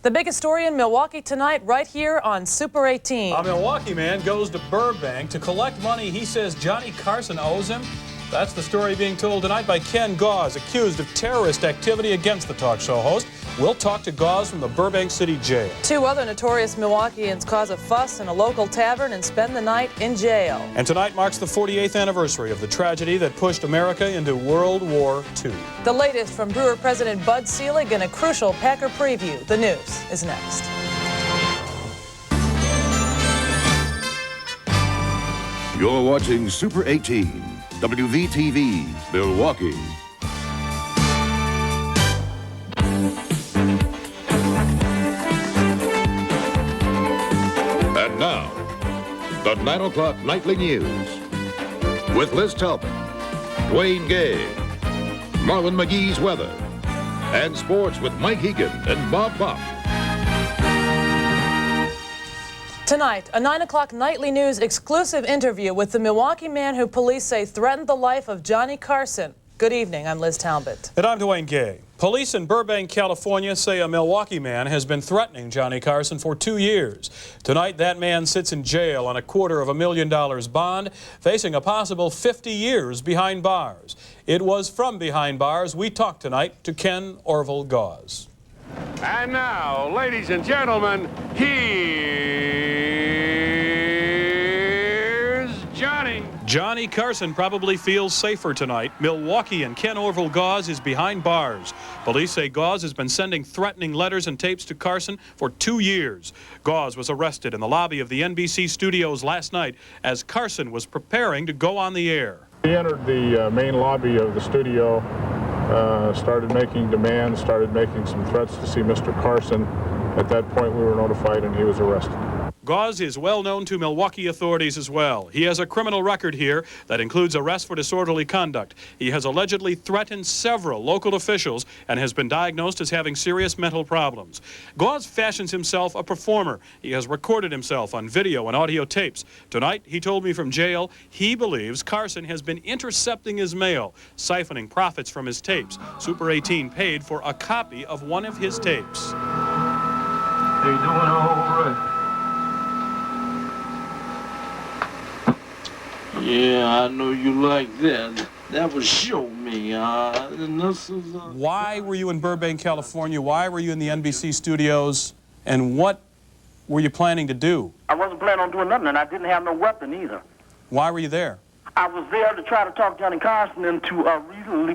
The biggest story in Milwaukee tonight, right here on Super 18. A Milwaukee man goes to Burbank to collect money he says Johnny Carson owes him. That's the story being told tonight by Ken Gause, accused of terrorist activity against the talk show host. We'll talk to Gause from the Burbank City Jail. 2 other notorious Milwaukeeans cause a fuss in a local tavern and spend the night in jail. And tonight marks the 48th anniversary of the tragedy that pushed America into World War II. The latest from Brewer President Bud Selig and a crucial Packer preview. The news is next. You're watching Super 18, WVTV, Milwaukee. And now, the 9 o'clock nightly news with Liz Talbot, Dwayne Gay, Marlon McGee's weather, and sports with Mike Egan and Bob Pop. Tonight, a 9 o'clock nightly news exclusive interview with the Milwaukee man who police say threatened the life of Johnny Carson. Good evening, I'm Liz Talbot. And I'm Dwayne Gay. Police in Burbank, California say a Milwaukee man has been threatening Johnny Carson for 2 years. Tonight, that man sits in jail on a $250,000 bond, facing a possible 50 years behind bars. It was from behind bars we talked tonight to Ken Orville Gause. And now, ladies and gentlemen, here's Johnny. Johnny Carson probably feels safer tonight. Milwaukeean Ken Orville Gause is behind bars. Police say Gause has been sending threatening letters and tapes to Carson for 2 years. Gause was arrested in the lobby of the NBC studios last night as Carson was preparing to go on the air. He entered the main lobby of the studio, started making demands, started making some threats to see Mr. Carson. At that point, we were notified and he was arrested. Gause is well known to Milwaukee authorities as well. He has a criminal record here that includes arrest for disorderly conduct. He has allegedly threatened several local officials and has been diagnosed as having serious mental problems. Gause fashions himself a performer. He has recorded himself on video and audio tapes. Tonight, he told me from jail, he believes Carson has been intercepting his mail, siphoning profits from his tapes. Super 18 paid for a copy of one of his tapes. How you doing? All right. Yeah, I know you like that. That would show me. And this is, Why were you in Burbank, California? Why were you in the NBC studios? And what were you planning to do? I wasn't planning on doing nothing, and I didn't have no weapon either. Why were you there? I was there to try to talk Johnny Carson into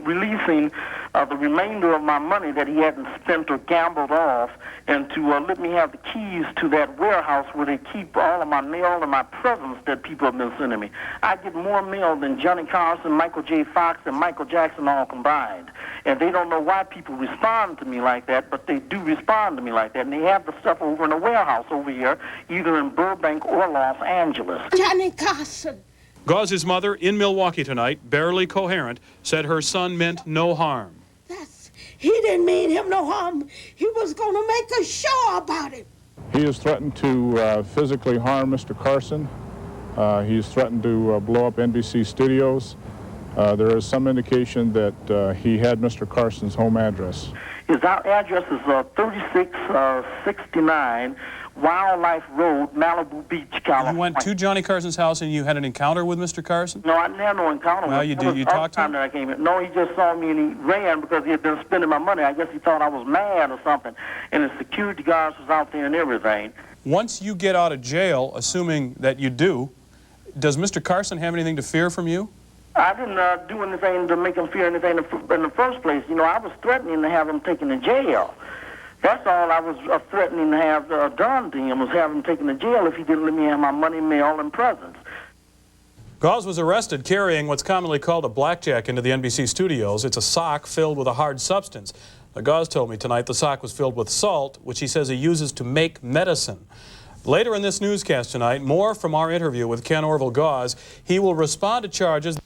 releasing the remainder of my money that he hadn't spent or gambled off, and to let me have the keys to that warehouse where they keep all of my mail and my presents that people have been sending me. I get more mail than Johnny Carson, Michael J. Fox, and Michael Jackson all combined. And they don't know why people respond to me like that, but they do respond to me like that. And they have the stuff over in a warehouse over here, either in Burbank or Los Angeles. Johnny Carson. Gause's mother, in Milwaukee tonight, barely coherent, said her son meant no harm. He didn't mean him no harm. He was going to make a show about it. He has threatened to physically harm Mr. Carson. He's threatened to blow up NBC studios. There is some indication that he had Mr. Carson's home address. His address is 3669 Wildlife Road, Malibu Beach, California. You went to Johnny Carson's house and you had an encounter with Mr. Carson? No, I didn't have no encounter with him. Well, you talked to him? That I came in. No, he just saw me and he ran because he had been spending my money. I guess he thought I was mad or something. And the security guards was out there and everything. Once you get out of jail, assuming that you do, does Mr. Carson have anything to fear from you? I didn't do anything to make him fear anything in the first place. You know, I was threatening to have him taken to jail. That's all I was threatening to have done to him, was have him taken to jail if he didn't let me have my money, mail, and presents. Gause was arrested carrying what's commonly called a blackjack into the NBC studios. It's a sock filled with a hard substance. Now, Gause told me tonight the sock was filled with salt, which he says he uses to make medicine. Later in this newscast tonight, more from our interview with Ken Orville Gause. He will respond to charges